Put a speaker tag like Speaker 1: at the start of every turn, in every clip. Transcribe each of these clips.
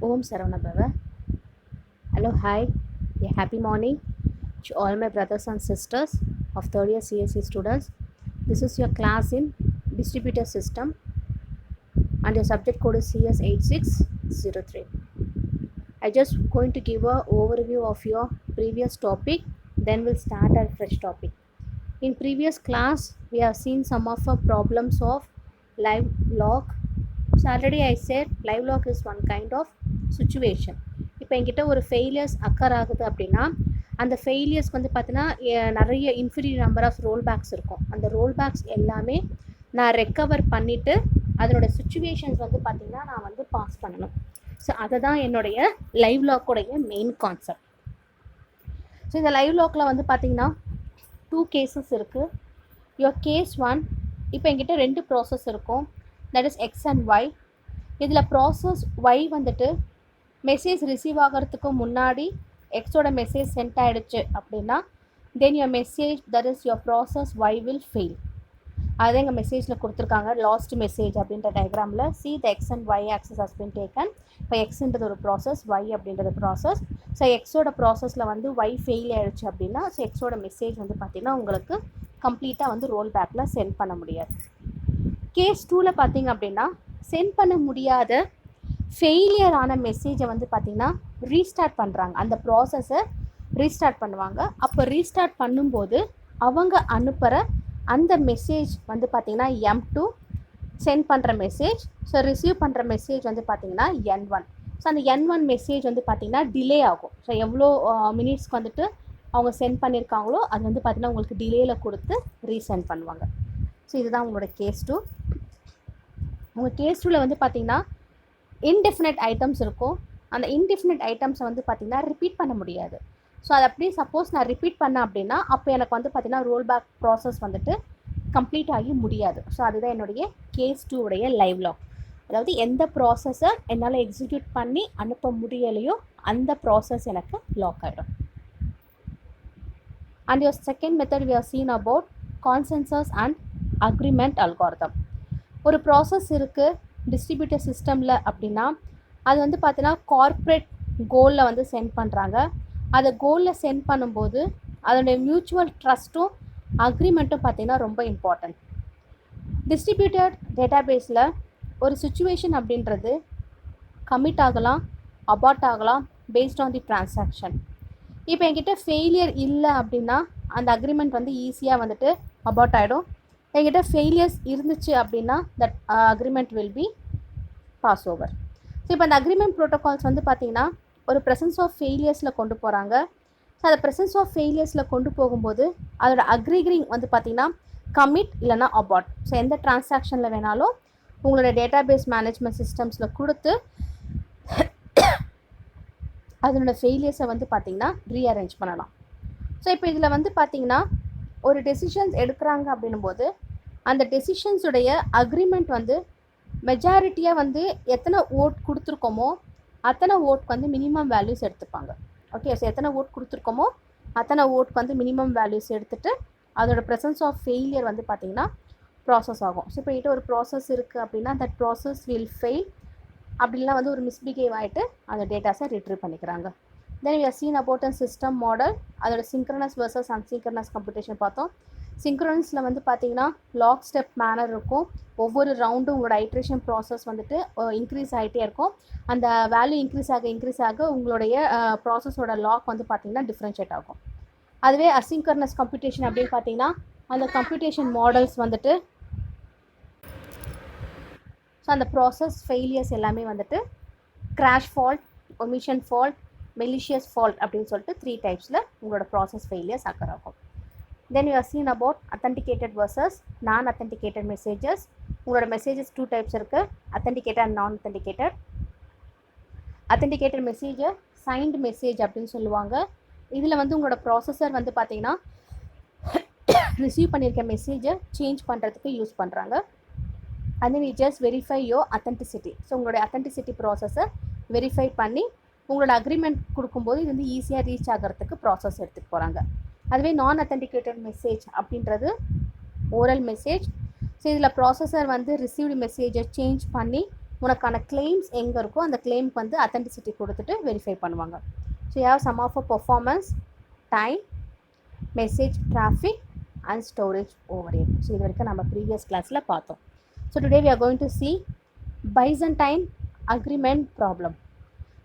Speaker 1: Om Saravana. Hello, hi. A happy morning to all my brothers and sisters of third year CSE students. This is your class in distributor system and your subject code is CS8603. I just going to give a overview of your previous topic, then we'll start our fresh topic. In previous class, we have seen some of the problems of live log. So already I said live log is one kind of situation. இப்போ என்கிட்ட ஒரு failures occur ஆகுது அப்படின்னா அந்த ஃபெயிலியர்ஸ்க்கு வந்து பார்த்தீங்கன்னா நிறைய inferior number of roll backs இருக்கும். அந்த ரோல் பேக்ஸ் எல்லாமே நான் ரெக்கவர் பண்ணிவிட்டு அதனோட சுச்சுவேஷன்ஸ் வந்து பார்த்திங்கன்னா நான் வந்து பாஸ் பண்ணணும். ஸோ அதை தான் என்னுடைய லைவ் லாக்குடைய மெயின் கான்செப்ட். ஸோ இந்த லைவ் லாக்கில் வந்து பார்த்திங்கன்னா 2 cases இருக்குது. யுவர் கேஸ் 1, இப்போ என்கிட்ட 2 ப்ராசஸ் இருக்கும், that is X and Y. இதில் ப்ராசஸ் ஒய் வந்துட்டு மெசேஜ் ரிசீவ் ஆகிறதுக்கு முன்னாடி எக்ஸோட மெசேஜ் சென்ட் ஆகிடுச்சு அப்படின்னா then your message that is your process Y will fail. அதுதான் எங்கள் மெசேஜில் கொடுத்துருக்காங்க லாஸ்ட் மெசேஜ் அப்படின்ற டயக்ராமில். See the X and Y access has been taken. இப்போ எக்ஸுன்றது ஒரு ப்ராசஸ், ஒய் அப்படின்றது ப்ராசஸ். ஸோ எக்ஸோட ப்ராசஸில் வந்து ஒய் ஃபெயில் ஆகிடுச்சு அப்படின்னா ஸோ எக்ஸோட மெசேஜ் வந்து பார்த்திங்கன்னா உங்களுக்கு கம்ப்ளீட்டாக வந்து ரோல் பேக்கில் சென்ட் பண்ண முடியாது. கேஸ் 2ல் பார்த்திங்க அப்படின்னா சென்ட் பண்ண முடியாத ஃபெயிலியர் ஆன மெசேஜை வந்து பார்த்திங்கன்னா ரீஸ்டார்ட் பண்ணுறாங்க, அந்த ப்ராசஸை ரீஸ்டார்ட் பண்ணுவாங்க. அப்போ ரீஸ்டார்ட் பண்ணும்போது அவங்க அனுப்புகிற அந்த மெசேஜ் வந்து பார்த்திங்கன்னா M2 சென்ட் பண்ணுற மெசேஜ். ஸோ ரிசீவ் பண்ணுற மெசேஜ் வந்து பார்த்திங்கன்னா N1. ஸோ அந்த N1 மெசேஜ் வந்து பார்த்திங்கன்னா டிலே ஆகும். ஸோ எவ்வளோ மினிட்ஸ்க்கு வந்துட்டு அவங்க சென்ட் பண்ணியிருக்காங்களோ அது வந்து பார்த்திங்கன்னா உங்களுக்கு டிலேயில் கொடுத்து ரீசென்ட் பண்ணுவாங்க. ஸோ இதுதான் உங்களோட கேஸ் 2. உங்கள் கேஸ் 2ல் வந்து பார்த்திங்கன்னா இன்டெஃபினைட் ஐட்டம்ஸ் இருக்கும். அந்த இன்டெஃபினைட் ஐட்டம்ஸை வந்து பார்த்திங்கன்னா ரிப்பீட் பண்ண முடியாது. ஸோ அது அப்படியே சப்போஸ் நான் ரிப்பீட் பண்ணேன் அப்படின்னா அப்போ எனக்கு வந்து பார்த்திங்கன்னா ரோல் பேக் ப்ராசஸ் வந்துட்டு கம்ப்ளீட் ஆகி முடியாது. ஸோ அதுதான் என்னுடைய கேஸ் 2 உடைய லைவ் லாக். அதாவது எந்த ப்ராசஸை என்னால் எக்ஸிக்யூட் பண்ணி அனுப்ப முடியலையோ அந்த ப்ராசஸ் எனக்கு லாக் ஆகிடும். And your second method we have seen about consensus and agreement algorithm. ஒரு ப்ராசஸ் இருக்குது டிஸ்ட்ரிபியூட்டர் சிஸ்டமில் அப்படின்னா அது வந்து பார்த்தீங்கன்னா கார்ப்பரேட் கோலில் வந்து சென்ட் பண்ணுறாங்க. அதை கோலில் சென்ட் பண்ணும்போது அதோடைய மியூச்சுவல் ட்ரஸ்ட்டும் அக்ரிமெண்ட்டும் பார்த்திங்கன்னா ரொம்ப இம்பார்ட்டன்ட். டிஸ்ட்ரிபியூட்டட் டேட்டாபேஸில் ஒரு சுச்சுவேஷன் அப்படின்றது கமிட் ஆகலாம், அபார்ட் ஆகலாம் பேஸ்ட் ஆன் தி டிரான்சாக்ஷன். இப்போ என்கிட்ட ஃபெயிலியர் இல்லை அப்படின்னா அந்த அக்ரிமெண்ட் வந்து ஈஸியாக வந்துட்டு அபார்ட் ஆகிடும். என்கிட்ட ஃபெயிலியர்ஸ் இருந்துச்சு அப்படின்னா that agreement will be pass over. So இப்போ அந்த அக்ரிமெண்ட் ப்ரோட்டோகால்ஸ் வந்து பார்த்திங்கன்னா ஒரு ப்ரெசன்ஸ் ஆஃப் ஃபெயிலியர்ஸில் கொண்டு போகிறாங்க. ஸோ அந்த ப்ரெசன்ஸ் ஆஃப் ஃபெயிலியர்ஸில் கொண்டு போகும்போது அதோட அக்ரிகிரிங் வந்து பார்த்திங்கன்னா கமிட் இல்லைனா அபார்ட். ஸோ எந்த டிரான்சாக்ஷனில் வேணாலும் உங்களோட டேட்டாபேஸ் மேனேஜ்மெண்ட் சிஸ்டம்ஸில் கொடுத்து அதனோட ஃபெயிலியர்ஸை வந்து பார்த்திங்கன்னா ரீஅரேஞ்ச் பண்ணலாம். ஸோ இப்போ இதில் வந்து பார்த்திங்கன்னா ஒரு டெசிஷன்ஸ் எடுக்கிறாங்க அப்படின்னும்போது அந்த டெசிஷன்ஸுடைய அக்ரிமெண்ட் வந்து மெஜாரிட்டியாக வந்து எத்தனை ஓட் கொடுத்துருக்கோமோ அத்தனை ஓட்க்கு வந்து மினிமம் வேல்யூஸ் எடுத்துப்பாங்க. ஓகே, ஸோ எத்தனை ஓட் கொடுத்துருக்கோமோ அத்தனை ஓட்க்கு வந்து மினிமம் வேல்யூஸ் எடுத்துகிட்டு அதோட ப்ரெசன்ஸ் ஆஃப் ஃபெயிலியர் வந்து பார்த்திங்கன்னா ப்ராசஸ் ஆகும். ஸோ இப்போ ஒரு ப்ராசஸ் இருக்குது அப்படின்னா தட் ப்ராசஸ் வில் ஃபெயில். அப்படிலாம் வந்து ஒரு மிஸ்பிஹேவ் ஆகிட்டு அந்த டேட்டாஸை ரிட்ரீவ் பண்ணிக்கிறாங்க. தென் we have seen about a system model. அதோட சிங்க்ரனஸ் வர்சஸ் அன்சிங்க்ரனஸ் கம்ப்யூட்டேஷன் பார்த்தோம். சிங்க்ரனஸில் வந்து பார்த்திங்கன்னா லாக் ஸ்டெப் மேனர் இருக்கும். ஒவ்வொரு ரவுண்டும் உங்களோட ஐட்ரேஷன் ப்ராசஸ் வந்துட்டு இன்க்ரீஸ் ஆகிட்டே இருக்கும். அந்த வேல்யூ இன்க்ரீஸ் ஆக உங்களுடைய ப்ராசஸோட லாக் வந்து பார்த்திங்கன்னா டிஃப்ரென்ஷியேட் ஆகும். அதுவே அசிங்க்ரனஸ் கம்ப்யூட்டேஷன் அப்படின்னு பார்த்திங்கன்னா அந்த கம்ப்யூட்டேஷன் மாடல்ஸ் வந்துட்டு ஸோ அந்த ப்ராசஸ் ஃபெயிலியர்ஸ் எல்லாமே வந்துட்டு crash fault, omission fault, malicious fault அப்படின்னு சொல்லிட்டு 3 டைப்ஸில் உங்களோட ப்ராசஸ் ஃபெயிலியர்ஸ் அக்கர் ஆகும். Then you are scene about authenticated versus நான் அத்தன்டிகேட்டட் மெசேஜஸ். உங்களோட மெசேஜஸ் 2 டைப்ஸ் இருக்குது, அத்தன்டிகேட்டட் அண்ட் நான் அத்தன்டிகேட்டட். அத்தன்டிகேட்டட் மெசேஜை சைன்டு மெசேஜ் அப்படின்னு சொல்லுவாங்க. இதில் வந்து உங்களோட ப்ராசஸர் வந்து பார்த்திங்கன்னா ரிசீவ் பண்ணியிருக்க மெசேஜை சேஞ்ச் பண்ணுறதுக்கு யூஸ் பண்ணுறாங்க. and then you just verify your authenticity. So உங்களுடைய அத்தன்டிசிட்டி ப்ராசஸை வெரிஃபை பண்ணி உங்களோட அக்ரிமெண்ட் கொடுக்கும்போது இது வந்து ஈஸியாக ரீச் ஆகிறதுக்கு ப்ராசஸ் எடுத்துகிட்டு போகிறாங்க. அதுவே நான் அத்தன்டிகேட்டட் மெசேஜ் அப்படின்றது ஓரல் மெசேஜ். ஸோ இதில் ப்ராசஸர் வந்து ரிசீவ்டு மெசேஜை சேஞ்ச் பண்ணி உனக்கான கிளைம்ஸ் எங்கே இருக்கோ அந்த கிளைம்க்கு வந்து அத்தென்டிசிட்டி கொடுத்துட்டு வெரிஃபை பண்ணுவாங்க. So you have some of a performance, time, message traffic and storage overhead. So இது வரைக்கும் நம்ம ப்ரீவியஸ் கிளாஸில் பார்த்தோம். So today we are going to see Byzantine agreement problem.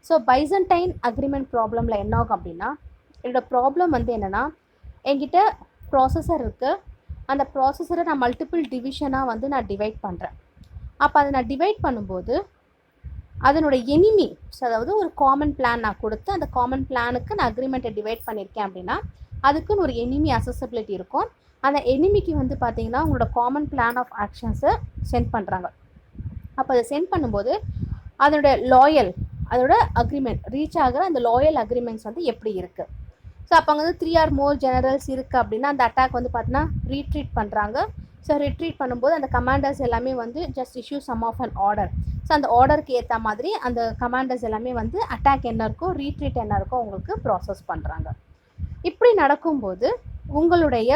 Speaker 1: So Byzantine agreement ப்ராப்ளமில் என்ன ஆகும் அப்படின்னா, என்னோட ப்ராப்ளம் வந்து என்னென்னா, என்கிட்ட ப்ராசஸர் இருக்குது. அந்த ப்ராசஸரை நான் மல்டிபிள் டிவிஷனாக வந்து நான் டிவைட் பண்ணுறேன். அப்போ அதை நான் டிவைட் பண்ணும்போது அதனோட எனிமி, ஸோ அதாவது ஒரு காமன் பிளான் நான் கொடுத்து அந்த காமன் பிளானுக்கு நான் அக்ரிமெண்ட்டை டிவைட் பண்ணியிருக்கேன் அப்படின்னா அதுக்குன்னு ஒரு எனிமி அசசபிலிட்டி இருக்கும். அந்த எனிமிக்கு வந்து பார்த்திங்கன்னா உங்களோட காமன் பிளான் ஆஃப் ஆக்ஷன்ஸை சென்ட் பண்ணுறாங்க. அப்போ அதை சென்ட் பண்ணும்போது அதோட லாயல், அதோட அக்ரிமெண்ட் ரீச் ஆகிற அந்த லாயல் அக்ரிமெண்ட்ஸ் வந்து எப்படி இருக்குது. ஸோ அப்போ அங்கே வந்து 3 or more ஜெனரல்ஸ் இருக்குது அப்படின்னா அந்த அட்டாக் வந்து பார்த்தீங்கன்னா ரீட்ரீட் பண்ணுறாங்க. ஸோ ரிட்ரீட் பண்ணும்போது அந்த கமாண்டர்ஸ் எல்லாமே வந்து just issue some of an order. So அந்த ஆர்டருக்கு ஏற்ற மாதிரி அந்த கமாண்டர்ஸ் எல்லாமே வந்து அட்டாக் என்ன இருக்கோ ரீட்ரீட் என்ன இருக்கோ உங்களுக்கு ப்ராசஸ் பண்ணுறாங்க. இப்படி நடக்கும்போது உங்களுடைய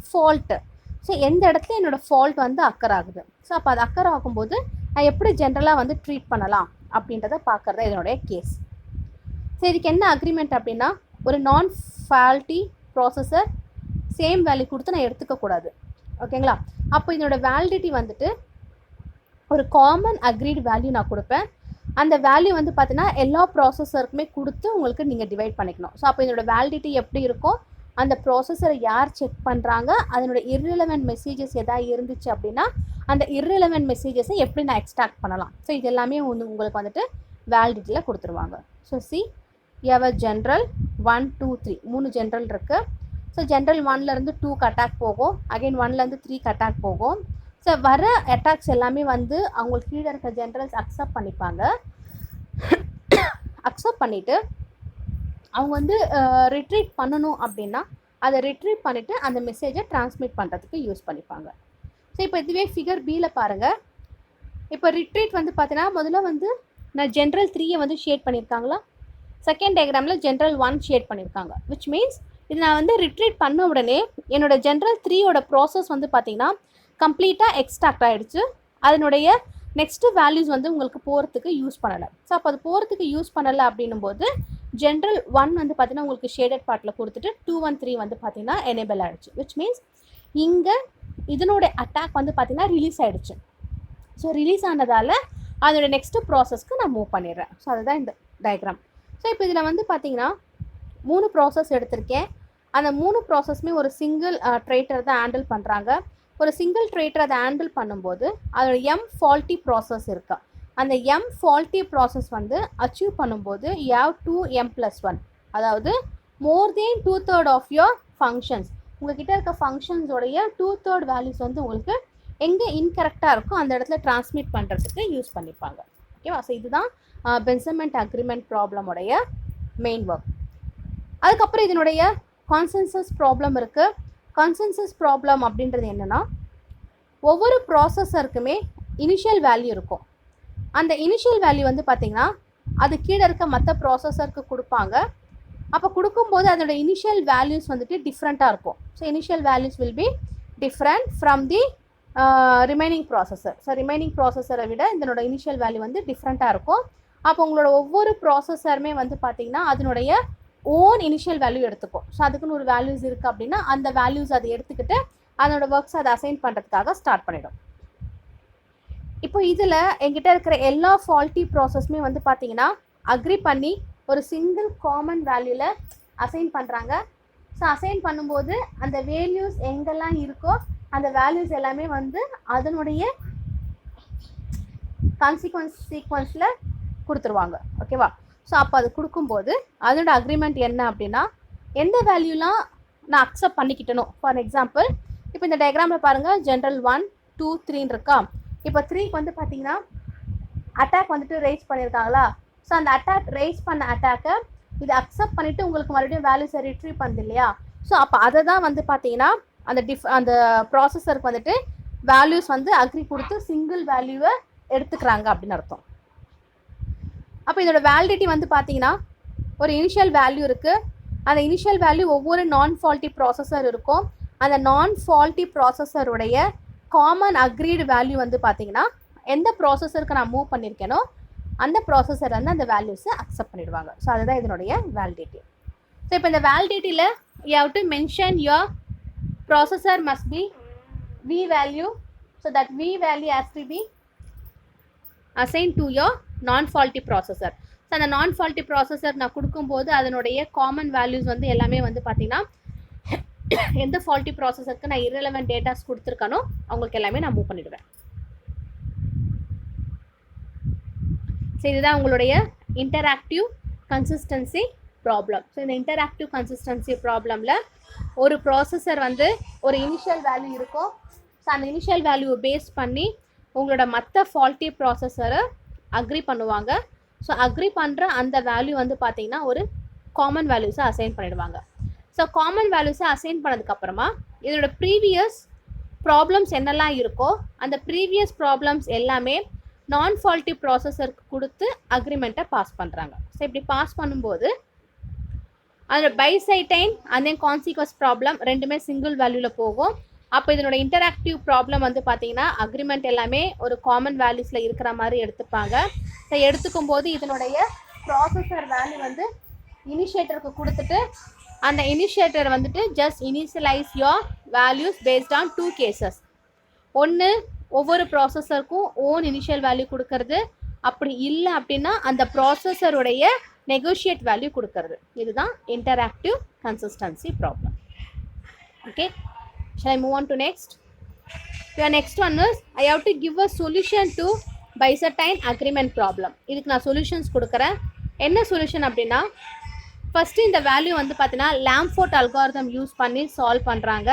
Speaker 1: ஃபால்ட்டு, ஸோ எந்த இடத்துல என்னோடய ஃபால்ட் வந்து அக்கர் ஆகுது, ஸோ அப்போ அது அக்கர் ஆகும்போது நான் எப்படி ஜென்ரலாக வந்து ட்ரீட் பண்ணலாம் அப்படின்றத பார்க்குறது என்னுடைய கேஸ். ஸோ இதுக்கு என்ன அக்ரிமெண்ட் அப்படின்னா, ஒரு நான் ஃபால்ட்டி ப்ராசஸர் சேம் வேல்யூ கொடுத்து நான் எடுத்துக்கக்கூடாது. ஓகேங்களா? அப்போ இதனோட வேலிடிட்டி வந்துட்டு ஒரு காமன் அக்ரீட் வேல்யூ நான் கொடுப்பேன். அந்த வேல்யூ வந்து பார்த்தீங்கன்னா எல்லா ப்ராசஸருக்குமே கொடுத்து உங்களுக்கு நீங்கள் டிவைட் பண்ணிக்கணும். ஸோ அப்போ இதனோட வேலிடிட்டி எப்படி இருக்கும், அந்த ப்ராசஸரை யார் செக் பண்ணுறாங்க, அதனோட இர்ரிலவெண்ட் மெசேஜஸ் எதாவது இருந்துச்சு அப்படின்னா அந்த இர்ரிலவெண்ட் மெசேஜஸை எப்படி நான் எக்ஸ்ட்ராக்ட் பண்ணலாம். ஸோ இது எல்லாமே உங்களுக்கு வந்துட்டு வேலிடிட்டியில் கொடுத்துருவாங்க. ஸோ சி எவர் ஜென்ரல் 1, 2, 3 3 ஜென்ரல் இருக்குது. ஸோ ஜென்ரல் 1லேருந்து 2க்கு அட்டாக் போகும், அகைன் 1லேருந்து 3க்கு அட்டாக் போகும். ஸோ வர அட்டாக்ஸ் எல்லாமே வந்து அவங்களுக்கு கீழே இருக்க ஜென்ரல்ஸ் அக்செப்ட் பண்ணிப்பாங்க. அக்செப்ட் பண்ணிவிட்டு அவங்க வந்து ரிட்ரீட் பண்ணணும் அப்படின்னா அதை ரிட்ரீட் பண்ணிவிட்டு அந்த மெசேஜை ட்ரான்ஸ்மிட் பண்ணுறதுக்கு யூஸ் பண்ணிப்பாங்க. ஸோ இப்போ இதுவே ஃபிகர் பியில் பாருங்கள். இப்போ ரிட்ரீட் வந்து பார்த்தீங்கன்னா முதல்ல வந்து நான் ஜென்ரல் 3யை வந்து ஷேட் பண்ணியிருக்காங்களா, செகண்ட் டயக்ராமில் ஜென்ரல் 1 ஷேட் பண்ணியிருக்காங்க. விச் மீன்ஸ் இது நான் வந்து ரிட்ரீட் பண்ண உடனே என்னோடய ஜென்ரல் 3யோட ப்ராசஸ் வந்து பார்த்திங்கன்னா கம்ப்ளீட்டாக எக்ஸ்ட்ராக்ட் ஆகிடுச்சு. அதனுடைய நெக்ஸ்ட்டு வேல்யூஸ் வந்து உங்களுக்கு போகிறதுக்கு யூஸ் பண்ணலை. ஸோ அப்போ அது போகிறதுக்கு யூஸ் பண்ணலை அப்படின்னும் போது ஜென்ரல் 1 வந்து பார்த்திங்கன்னா உங்களுக்கு ஷேடட் பார்ட்டில் கொடுத்துட்டு 2, 1, 3 வந்து பார்த்திங்கன்னா எனேபிள் ஆகிடுச்சு. விச் மீன்ஸ் இங்கே இதனோட அட்டாக் வந்து பார்த்திங்கன்னா ரிலீஸ் ஆகிடுச்சு. ஸோ ரிலீஸ் ஆனதால் அதோட நெக்ஸ்ட்டு ப்ராசஸ்க்கு நான் மூவ் பண்ணிடுறேன். ஸோ அதுதான் இந்த டயக்ராம். ஸோ இப்போ இதில் வந்து பார்த்திங்கன்னா 3 ப்ராசஸ் எடுத்திருக்கேன். அந்த 3 ப்ராசஸ்மே ஒரு சிங்கிள் ட்ரேட்டர் தான் ஹேண்டில் பண்ணுறாங்க. ஒரு சிங்கிள் ட்ரேட்டர் அதை ஹேண்டில் பண்ணும்போது அதோட ஃபால்ட்டி ப்ராசஸ் இருக்கா, அந்த ஃபால்ட்டி ப்ராசஸ் வந்து அச்சீவ் பண்ணும்போது you have 2m+1, அதாவது மோர் தேன் 2/3 ஆஃப் யோர் ஃபங்க்ஷன்ஸ், உங்கள்கிட்ட இருக்க ஃபங்க்ஷன்ஸோடைய 2/3 வேல்யூஸ் வந்து உங்களுக்கு எங்கே இன்கரெக்டாக இருக்கோ அந்த இடத்துல டிரான்ஸ்மிட் பண்ணுறதுக்கு யூஸ் பண்ணிப்பாங்க. ஓகேவா? ஸோ இதுதான் பென்சமெண்ட் அக்ரிமெண்ட் ப்ராப்ளமுடைய மெயின் ஒர்க். அதுக்கப்புறம் இதனுடைய கான்சென்சஸ் ப்ராப்ளம் இருக்குது. கான்சென்சஸ் ப்ராப்ளம் அப்படின்றது என்னென்னா, ஒவ்வொரு ப்ராசஸருக்குமே இனிஷியல் வேல்யூ இருக்கும். அந்த இனிஷியல் வேல்யூ வந்து பார்த்திங்கன்னா அது கீழே இருக்க மற்ற ப்ராசஸருக்கு கொடுப்பாங்க. அப்போ கொடுக்கும்போது அதோட இனிஷியல் வேல்யூஸ் வந்துட்டு டிஃப்ரெண்ட்டாக இருக்கும். So initial values will be different from the remaining processor. So remaining ப்ராசஸரை விட இதனோட இனிஷியல் வேல்யூ வந்து டிஃப்ரெண்ட்டாக இருக்கும். அப்போ உங்களோட ஒவ்வொரு ப்ராசஸருமே வந்து பார்த்திங்கன்னா அதனுடைய ஓன் இனிஷியல் வேல்யூ எடுத்துக்கும். ஸோ அதுக்குன்னு ஒரு வேல்யூஸ் இருக்குது அப்படின்னா அந்த வேல்யூஸ் அதை எடுத்துக்கிட்டு அதனோட ஒர்க்ஸ் அதை அசைன் பண்ணுறதுக்காக ஸ்டார்ட் பண்ணிடும். இப்போ இதில் என்கிட்ட இருக்கிற எல்லா ஃபால்ட்டி ப்ராசஸ்மே வந்து பார்த்திங்கன்னா அக்ரி பண்ணி ஒரு சிங்கிள் காமன் வேல்யூவில் அசைன் பண்ணுறாங்க. ஸோ அசைன் பண்ணும்போது அந்த வேல்யூஸ் எங்கெல்லாம் இருக்கோ அந்த வேல்யூஸ் எல்லாமே வந்து அதனுடைய சீக்வன்ஸில் கொடுத்துருவாங்க. ஓகேவா? ஸோ அப்போ அது கொடுக்கும்போது அதோட அக்ரிமெண்ட் என்ன அப்படின்னா, எந்த வேல்யூலாம் நான் அக்செப்ட் பண்ணிக்கிட்டணும். ஃபார் எக்ஸாம்பிள் இப்போ இந்த டயக்ராமில் பாருங்கள், ஜென்ரல் 1, 2, 3 இருக்கா. இப்போ 3க்கு வந்து பார்த்திங்கன்னா அட்டாக் வந்துட்டு ரைஸ் பண்ணியிருக்காங்களா. ஸோ அந்த அட்டாக் ரைஸ் பண்ண அட்டாக்கை இது அக்செப்ட் பண்ணிவிட்டு உங்களுக்கு மறுபடியும் வேல்யூஸை ரிட்ரீவ் பண்ணுது இல்லையா. ஸோ அப்போ அதை தான் வந்து பார்த்திங்கன்னா அந்த ப்ராசஸருக்கு வந்துட்டு வேல்யூஸ் வந்து அக்ரி கொடுத்து சிங்கிள் வேல்யூவை எடுத்துக்கிறாங்க அப்படின்னு அர்த்தம். அப்போ இதோட வேலிடிட்டி வந்து பார்த்தீங்கன்னா ஒரு இனிஷியல் வேல்யூ இருக்குது. அந்த இனிஷியல் வேல்யூ ஒவ்வொரு நான் ஃபால்ட்டி ப்ராசஸர் இருக்கும். அந்த நான் ஃபால்ட்டி ப்ராசஸருடைய காமன் அக்ரீடு வேல்யூ வந்து பார்த்தீங்கன்னா எந்த ப்ராசஸருக்கு நான் மூவ் பண்ணியிருக்கேனோ அந்த ப்ராசஸர் வந்து அந்த வேல்யூஸை அக்செப்ட் பண்ணிடுவாங்க. ஸோ அதுதான் இதனுடைய வேலிடிட்டி. ஸோ இப்போ இந்த வேலிடிட்டியில் you have to mention your processor must be V value, so that V value has to be assigned to your non-faulty processor. So அந்த நான்-ஃபால்ட்டி ப்ராசஸர் நான் கொடுக்கும்போது அதனுடைய காமன் வேல்யூஸ் வந்து எல்லாமே வந்து பார்த்தீங்கன்னா எந்த ஃபால்ட்டி ப்ராசஸருக்கு நான் irrelevant டேட்டாஸ் கொடுத்துருக்கனோ அவங்களுக்கு எல்லாமே நான் மூவ் பண்ணிடுவேன். ஸோ இதுதான் உங்களுடைய இன்டராக்டிவ் கன்சிஸ்டன்சி ப்ராப்ளம். ஸோ இந்த இன்டராக்டிவ் கன்சிஸ்டன்சி ப்ராப்ளமில் ஒரு ப்ராசஸர் வந்து ஒரு இனிஷியல் வேல்யூ இருக்கும். ஸோ அந்த இனிஷியல் வேல்யூவை பேஸ் பண்ணி உங்களோட மற்ற ஃபால்ட்டி ப்ராசஸரை அக்ரி பண்ணுவாங்க. ஸோ அக்ரி பண்ணுற அந்த வேல்யூ வந்து பார்த்தீங்கன்னா ஒரு காமன் வேல்யூஸை அசைன் பண்ணிடுவாங்க. ஸோ காமன் வேல்யூஸை அசைன் பண்ணதுக்கப்புறமா இதோட ப்ரீவியஸ் ப்ராப்ளம்ஸ் என்னெல்லாம் இருக்கோ அந்த ப்ரீவியஸ் ப்ராப்ளம்ஸ் எல்லாமே நான் ஃபால்ட்டி ப்ராசஸருக்கு கொடுத்து அக்ரிமெண்ட்டை பாஸ் பண்ணுறாங்க. ஸோ இப்படி பாஸ் பண்ணும்போது அதோட பைசைடைன் அண்ட் தென் கான்சிக்வன்ஸ் ப்ராப்ளம் ரெண்டுமே சிங்கிள் வேல்யூவில் போகும். அப்போ இதனோட இன்டராக்டிவ் ப்ராப்ளம் வந்து பார்த்தீங்கன்னா அக்ரிமெண்ட் எல்லாமே ஒரு காமன் வேல்யூஸில் இருக்கிற மாதிரி எடுத்துப்பாங்க. ஸோ எடுத்துக்கும் போது இதனுடைய ப்ராசஸர் வேல்யூ வந்து இனிஷியேட்டருக்கு கொடுத்துட்டு அந்த இனிஷியேட்டர் வந்துட்டு just initialise your values based on 2 cases. ஒன்று ஒவ்வொரு ப்ராசஸருக்கும் ஓன் இனிஷியல் வேல்யூ கொடுக்கறது, அப்படி இல்லை அப்படின்னா அந்த ப்ராசஸருடைய நெகோஷியேட் வேல்யூ கொடுக்கறது. இதுதான் interactive consistency problem. Okay, shall I move on to next? Your next one is I have to give a solution to byzantine agreement problem. இதுக்கு நான் சொல்யூஷன்ஸ் கொடுக்குறேன். என்ன சொல்யூஷன் அப்படின்னா ஃபஸ்ட்டு இந்த வேல்யூ வந்து பார்த்தீங்கன்னா லாம்ஃபோர்ட் அல்காரிதம் யூஸ் பண்ணி சால்வ் பண்ணுறாங்க.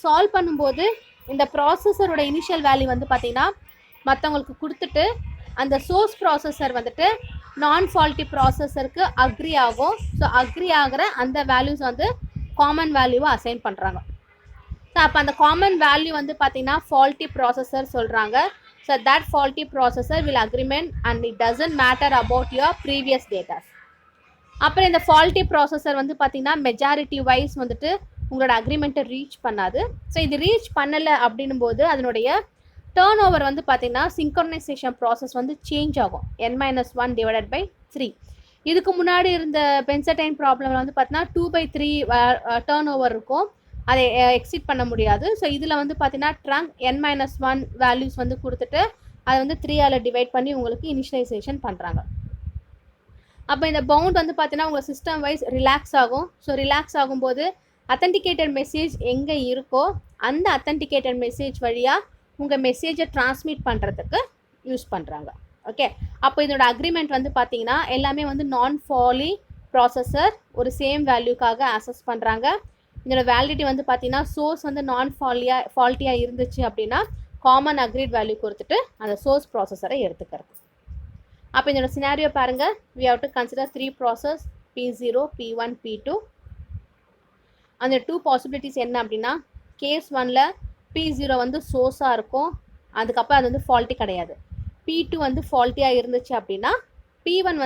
Speaker 1: சால்வ் பண்ணும்போது இந்த ப்ராசஸரோட இனிஷியல் வேல்யூ வந்து பார்த்தீங்கன்னா மற்றவங்களுக்கு கொடுத்துட்டு அந்த சோர்ஸ் ப்ராசஸர் வந்துட்டு நான் ஃபால்ட்டி ப்ராசஸருக்கு அக்ரி ஆகும். ஸோ அக்ரி ஆகிற அந்த வேல்யூஸ் வந்து காமன் வேல்யூவை அசைன் பண்ணுறாங்க. ஸோ அப்போ அந்த காமன் வேல்யூ வந்து பார்த்தீங்கன்னா ஃபால்ட்டி ப்ராசஸர் சொல்கிறாங்க. So that faulty processor will agreement and it doesn't matter about your previous datas. அப்புறம் இந்த ஃபால்ட்டி ப்ராசஸர் வந்து பார்த்தீங்கன்னா மெஜாரிட்டி வைஸ் வந்துட்டு உங்களோட அக்ரிமெண்ட்டை ரீச் பண்ணாது. ஸோ இது ரீச் பண்ணலை அப்படின்னும் போது அதனுடைய டேர்ன் ஓவர் வந்து பார்த்தீங்கன்னா சிங்க்ரனைசேஷன் ப்ராசஸ் வந்து சேஞ்ச் ஆகும். n-1 divided by 3. இதுக்கு முன்னாடி இருந்த பென்சடைன் ப்ராப்ளமில் வந்து பார்த்தீங்கன்னா 2/3 டேர்ன் ஓவர் இருக்கும், அதை எக்ஸிட் பண்ண முடியாது. ஸோ இதில் வந்து பார்த்தீங்கன்னா ட்ரங்க் n-1 வேல்யூஸ் வந்து கொடுத்துட்டு அதை வந்து 3ஆல் டிவைட் பண்ணி உங்களுக்கு இனிஷியலைசேஷன் பண்ணுறாங்க. அப்போ இந்த பவுண்ட் வந்து பார்த்தீங்கன்னா உங்கள் சிஸ்டம் வைஸ் ரிலாக்ஸ் ஆகும். ஸோ ரிலாக்ஸ் ஆகும்போது அத்தன்டிகேட்டட் மெசேஜ் எங்கே இருக்கோ அந்த அத்தன்டிகேட்டட் மெசேஜ் வழியாக உங்கள் மெசேஜை ட்ரான்ஸ்மிட் பண்ணுறதுக்கு யூஸ் பண்ணுறாங்க. ஓகே, அப்போ இதோட அக்ரிமெண்ட் வந்து பார்த்தீங்கன்னா எல்லாமே வந்து நான் ஃபாலி ப்ராசஸர் ஒரு சேம் வேல்யூக்காக அசஸ் பண்ணுறாங்க. இதோட வேலிடிட்டி வந்து பார்த்தீங்கன்னா சோர்ஸ் வந்து நான் ஃபால்ட்டியாக இருந்துச்சு அப்படின்னா காமன் அக்ரிட் வேல்யூ கொடுத்துட்டு அந்த சோர்ஸ் ப்ராசஸரை எடுத்துக்கிறது. அப்போ இதோட சினாரியோ பாருங்கள். we have to consider 3 process P0, P1, P2. அந்த 2 பாசிபிலிட்டிஸ் என்ன அப்படின்னா கேஸ் 1ல் P0 வந்து சோர்ஸாக இருக்கும், அதுக்கப்புறம் அது வந்து ஃபால்ட்டி கிடையாது. P2 வந்து ஃபால்ட்டியாக இருந்துச்சு அப்படின்னா P1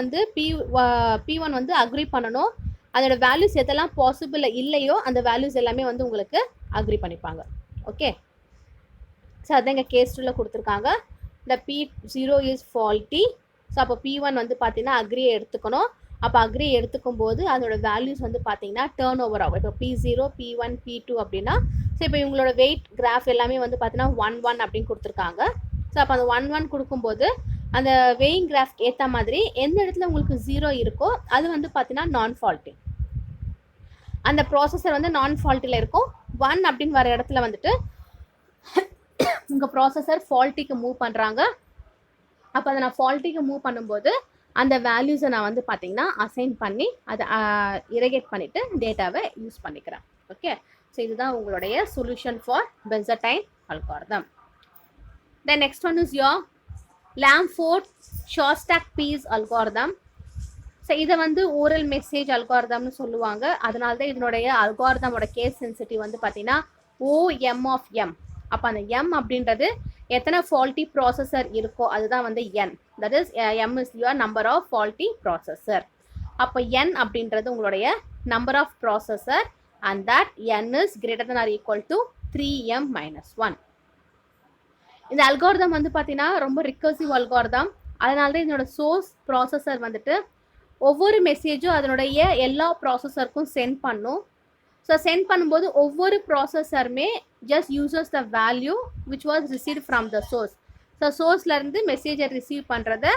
Speaker 1: வந்து அக்ரி பண்ணணும். அதோட வேல்யூஸ் எதெல்லாம் பாசிபிள் இல்லையோ அந்த வேல்யூஸ் எல்லாமே வந்து உங்களுக்கு அக்ரி பண்ணிப்பாங்க. ஓகே, ஸோ அதான் இங்கே கேஸ் 2ல் கொடுத்துருக்காங்க. இந்த P0 இஸ் ஃபால்ட்டி. ஸோ அப்போ P1 வந்து பார்த்தீங்கன்னா அக்ரியை எடுத்துக்கணும். அப்போ அக்ரி எடுத்துக்கும் போது அதோட வேல்யூஸ் வந்து பார்த்தீங்கன்னா டேர்ன் ஓவர் ஆகும். இப்போ P0, P1, P2 அப்படின்னா ஸோ இப்போ இவங்களோட வெயிட் கிராஃப் எல்லாமே வந்து பார்த்தீங்கன்னா 1-1 அப்படின்னு கொடுத்துருக்காங்க. ஸோ அப்போ அந்த 1-1 கொடுக்கும்போது அந்த வெயிங் கிராஃப் ஏற்ற மாதிரி எந்த இடத்துல உங்களுக்கு 0 இருக்கோ அது வந்து பார்த்தீங்கன்னா நான் ஃபால்ட்டி. அந்த ப்ராசஸர் வந்து நான் ஃபால்ட்டியில் இருக்கும். 1 அப்படின்னு வர இடத்துல வந்துட்டு உங்கள் ப்ராசஸர் ஃபால்ட்டிக்கு மூவ் பண்ணுறாங்க. அப்போ அதை நான் ஃபால்ட்டிக்கு மூவ் பண்ணும்போது அந்த வேல்யூஸை நான் வந்து பார்த்தீங்கன்னா அசைன் பண்ணி அதை இரகேட் பண்ணிவிட்டு டேட்டாவை யூஸ் பண்ணிக்கிறேன். ஓகே, ஸோ இதுதான் உங்களுடைய solution for Byzantine algorithm. Then next one is your Lamport Shostak Pease algorithm. So இதை வந்து ஓரல் மெசேஜ் அல்காரிதம்னு சொல்லுவாங்க. அதனால தான் இதனுடைய அல்காரிதமோட கேஸ் சென்சிட்டிவ் வந்து பார்த்தீங்கன்னா OM of M. அப்போ அந்த M அப்படின்றது எத்தனை ஃபால்ட்டி ப்ராசஸர் இருக்கோ அதுதான் வந்து N. That is M is your number of faulty processor. அப்போ N அப்படின்றது உங்களுடைய number of processor and that N is greater than or equal to 3M - 1. இந்த அல்காரிதம் வந்து பார்த்தீங்கன்னா ரொம்ப ரிகர்சிவ் அல்காரிதம். அதனால தான் இதனோட சோர்ஸ் ப்ராசஸர் வந்துட்டு ஒவ்வொரு மெசேஜும் அதனுடைய எல்லா ப்ராசஸருக்கும் சென்ட் பண்ணும். ஸோ சென்ட் பண்ணும்போது ஒவ்வொரு ப்ராசஸருமே just uses the value which was receive from the source. So சோர்ஸ்லேருந்து மெசேஜை ரிசீவ் பண்ணுறத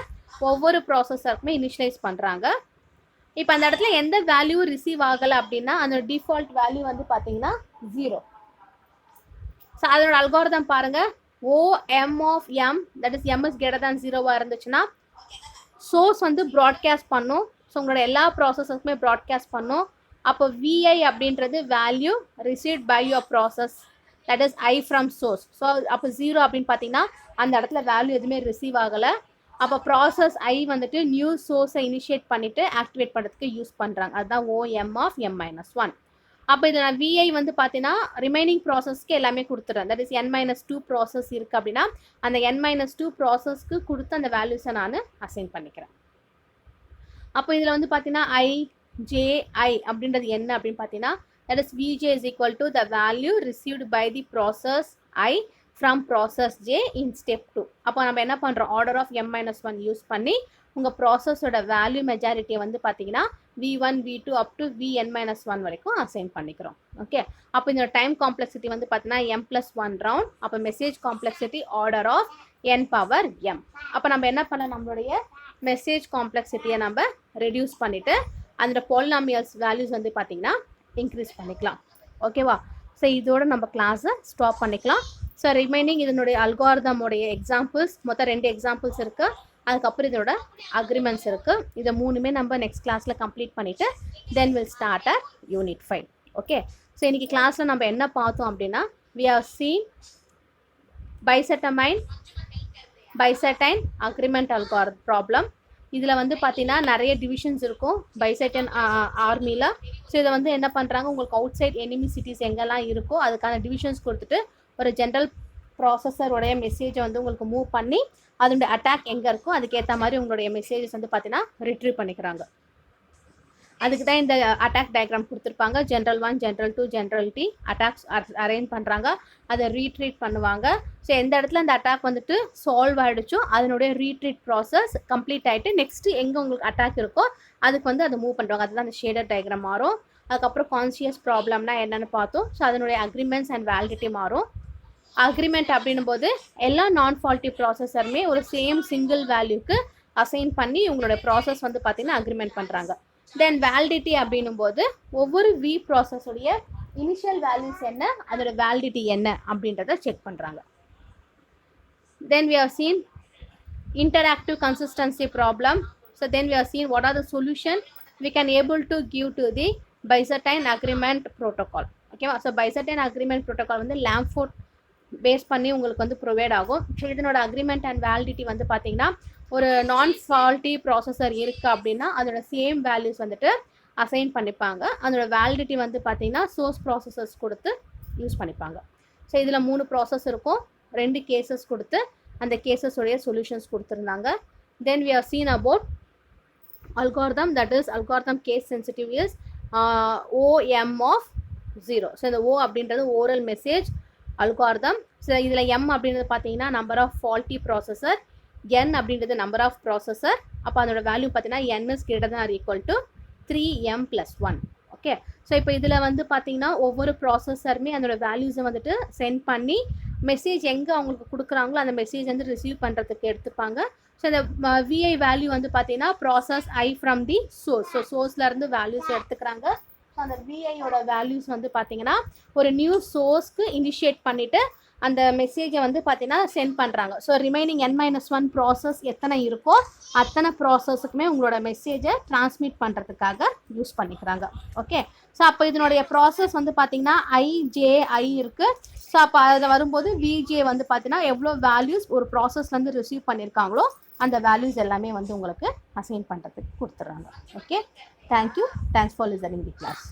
Speaker 1: ஒவ்வொரு ப்ராசஸருக்குமே இனிஷியலைஸ் பண்ணுறாங்க. இப்போ அந்த இடத்துல எந்த வேல்யூ ரிசீவ் ஆகலை அப்படின்னா அந்த டிஃபால்ட் வேல்யூ வந்து பார்த்தீங்கன்னா 0. ஸோ அதனோட அல்காரிதம் பாருங்கள். OM of M, that is M is greater than 0 இருந்துச்சுன்னா சோர்ஸ் வந்து ப்ராட்காஸ்ட் பண்ணும். ஸோ உங்களோட எல்லா ப்ராசஸஸுமே ப்ராட்காஸ்ட் பண்ணும். அப்போ VI அப்படின்றது value received by your process, that is I from source. So அப்போ 0 அப்படின்னு பார்த்தீங்கன்னா அந்த இடத்துல வேல்யூ எதுவுமே ரிசீவ் ஆகலை. அப்போ ப்ராசஸ் I வந்துட்டு நியூ சோர்ஸை இனிஷியேட் பண்ணிவிட்டு ஆக்டிவேட் பண்ணுறதுக்கு யூஸ் பண்ணுறாங்க. அதுதான் OM of M-1. அப்போ இதில் நான் VI வந்து பார்த்தீங்கன்னா ரிமைனிங் ப்ராசஸ்க்கு எல்லாமே கொடுத்துட்றேன். தட் இஸ் N-2 ப்ராசஸ் இருக்குது அப்படின்னா அந்த N-2 ப்ராசஸ்க்கு கொடுத்து அந்த வேல்யூஸை நான் அசைன் பண்ணிக்கிறேன். அப்போ இதில் வந்து பார்த்தீங்கன்னா IJI அப்படின்றது என்ன அப்படின்னு பார்த்தீங்கன்னா that is VJ is equal to the value received by the process I from process J in step 2. அப்போ நம்ம என்ன பண்ணுறோம், ஆர்டர் ஆஃப் M-1 யூஸ் பண்ணி உங்கள் ப்ராசஸோட வேல்யூ மெஜாரிட்டியை வந்து பார்த்தீங்கன்னா V1 V2 up to Vn-1 வரைக்கும் அசைன் பண்ணிக்கிறோம். ஓகே, அப்போ இந்த டைம் காம்ப்ளெக்சிட்டி வந்து பார்த்தீங்கன்னா M+1 ரவுண்ட். அப்போ message complexity order of N power M. அப்போ நம்ம என்ன பண்ண, நம்மளுடைய மெசேஜ் காம்ப்ளெக்சிட்டியை நம்ம ரெடியூஸ் பண்ணிவிட்டு அந்த பாலினாமியல்ஸ் வேல்யூஸ் வந்து பார்த்தீங்கன்னா இன்க்ரீஸ் பண்ணிக்கலாம். ஓகேவா? ஸோ இதோட நம்ம கிளாஸை ஸ்டாப் பண்ணிக்கலாம். ஸோ ரிமைனிங் இதனுடைய அல்காரிதமுடைய எக்ஸாம்பிள்ஸ் மொத்தம் 2 எக்ஸாம்பிள்ஸ் இருக்குது. அதுக்கப்புறம் இதோட அக்ரிமெண்ட்ஸ் இருக்குது. இதை 3மே நம்ம நெக்ஸ்ட் கிளாஸில் கம்ப்ளீட் பண்ணிவிட்டு then will start a unit 5. Okay, so இன்றைக்கி கிளாஸில் நம்ம என்ன பார்த்தோம் அப்படின்னா we have seen Byzantine agreement algorithm problem. இதில் வந்து பார்த்தீங்கன்னா நிறைய டிவிஷன்ஸ் இருக்கும் பைசெட்டைன் ஆர்மியில். ஸோ இதை வந்து என்ன பண்ணுறாங்க, உங்களுக்கு அவுட் சைட் எனிமி சிட்டிஸ் எங்கெல்லாம் இருக்கோ அதுக்கான டிவிஷன்ஸ் கொடுத்துட்டு ஒரு ஜென்ரல் ப்ராசஸருடைய மெசேஜை வந்து உங்களுக்கு மூவ் பண்ணி அதனுடைய அட்டாக் எங்கே இருக்கோ அதுக்கேற்ற மாதிரி உங்களுடைய மெசேஜஸ் வந்து பார்த்தீங்கன்னா ரிட்ரீவ் பண்ணிக்கிறாங்க. அதுக்கு தான் இந்த அட்டாக் டயக்ராம் கொடுத்துருப்பாங்க. General 1, general 2, general T attacks arrange பண்ணுறாங்க. அதை ரீட்ரீட் பண்ணுவாங்க. ஸோ எந்த இடத்துல அந்த அட்டாக் வந்துட்டு சால்வ் ஆகிடுச்சோ அதனுடைய ரீட்ரீட் ப்ராசஸ் கம்ப்ளீட் ஆகிட்டு நெக்ஸ்ட்டு எங்கே உங்களுக்கு அட்டாக் இருக்கோ அதுக்கு வந்து அதை மூவ் பண்ணுவாங்க. அதுதான் அந்த ஷேடர் டயக்ராம் மாறும். அதுக்கப்புறம் கான்சியஸ் ப்ராப்ளம்னா என்னென்னு பார்த்தோம். ஸோ அதனுடைய அக்ரிமெண்ட்ஸ் அண்ட் வேலிடிட்டி மாறும். அக்ரிமெண்ட் அப்படின்னும் போது எல்லா நான் ஃபால்ட்டி ப்ராசஸருமே ஒரு சேம் சிங்கிள் வேல்யூக்கு அசைன் பண்ணி உங்களோட ப்ராசஸ் வந்து பார்த்தீங்கன்னா அக்ரிமெண்ட் பண்ணுறாங்க. தென் வேலிடிட்டி அப்படின்னும் போது ஒவ்வொரு V ப்ராசஸுடைய இனிஷியல் வேல்யூஸ் என்ன, அதோட வேலிடிட்டி என்ன அப்படின்றத செக் பண்ணுறாங்க. தென் we have seen interactive consistency problem. So then we have seen what are the solution we can able to give to the Byzantine agreement protocol. ஓகேவா? So பைசெட்டைன் agreement protocol வந்து லாம்ஃபோர்ட் base பண்ணி உங்களுக்கு வந்து provide ஆகும். So இதனோட agreement and validity வந்து பார்த்தீங்கன்னா ஒரு நான் ஃபால்ட்டி ப்ராசஸர் இருக்குது அப்படின்னா அதோட சேம் வேல்யூஸ் வந்துட்டு அசைன் பண்ணிப்பாங்க. அதோட வேலிடிட்டி வந்து பார்த்தீங்கன்னா சோர்ஸ் ப்ராசஸர்ஸ் கொடுத்து யூஸ் பண்ணிப்பாங்க. ஸோ இதில் 3 ப்ராசஸ் இருக்கும், 2 கேசஸ் கொடுத்து அந்த கேசஸோடைய சொல்யூஷன்ஸ் கொடுத்துருந்தாங்க. தென் we have seen about algorithm, that is algorithm case sensitive is OM of 0. So இந்த O அப்படின்றது ஓரல் மெசேஜ் அல்காரிதம். ஸோ இதில் M அப்படின்றது பார்த்தீங்கன்னா number of faulty processor, N அப்படின்றது நம்பர் ஆஃப் ப்ராசஸர். அப்போ அதோட வேல்யூ பார்த்தீங்கன்னா N is greater than or equal to 3M+1. Okay, so இப்போ இதில் வந்து பார்த்தீங்கன்னா ஒவ்வொரு ப்ராசஸருமே அதோட வேல்யூஸை வந்துட்டு சென்ட் பண்ணி மெசேஜ் எங்கே அவங்களுக்கு கொடுக்குறாங்களோ அந்த மெசேஜ் வந்து ரிசீவ் பண்ணுறதுக்கு எடுத்துப்பாங்க. ஸோ இந்த VI வேல்யூ வந்து பார்த்தீங்கன்னா process I from the source. So சோர்ஸ்லேருந்து வேல்யூஸ் எடுத்துக்கிறாங்க. ஸோ அந்த VIயோட வேல்யூஸ் வந்து பார்த்தீங்கன்னா ஒரு நியூ சோர்ஸ்க்கு இனிஷியேட் பண்ணிவிட்டு அந்த மெசேஜை வந்து பார்த்தீங்கன்னா சென்ட் பண்ணுறாங்க. ஸோ ரிமைனிங் N-1 ப்ராசஸ் எத்தனை இருக்கோ அத்தனை ப்ராசஸுக்குமே உங்களோட மெசேஜை டிரான்ஸ்மிட் பண்ணுறதுக்காக யூஸ் பண்ணிக்கிறாங்க. ஓகே, ஸோ அப்போ இதனுடைய ப்ராசஸ் வந்து பார்த்தீங்கன்னா IJI இருக்குது. ஸோ அப்போ அதில் வரும்போது VJ வந்து பார்த்தீங்கன்னா எவ்வளோ வேல்யூஸ் ஒரு ப்ராசஸ்லேருந்து ரிசீவ் பண்ணியிருக்காங்களோ அந்த வேல்யூஸ் எல்லாமே வந்து உங்களுக்கு அசைன் பண்ணுறதுக்கு கொடுத்துட்றாங்க. Okay, thank you. Thanks for listening the class.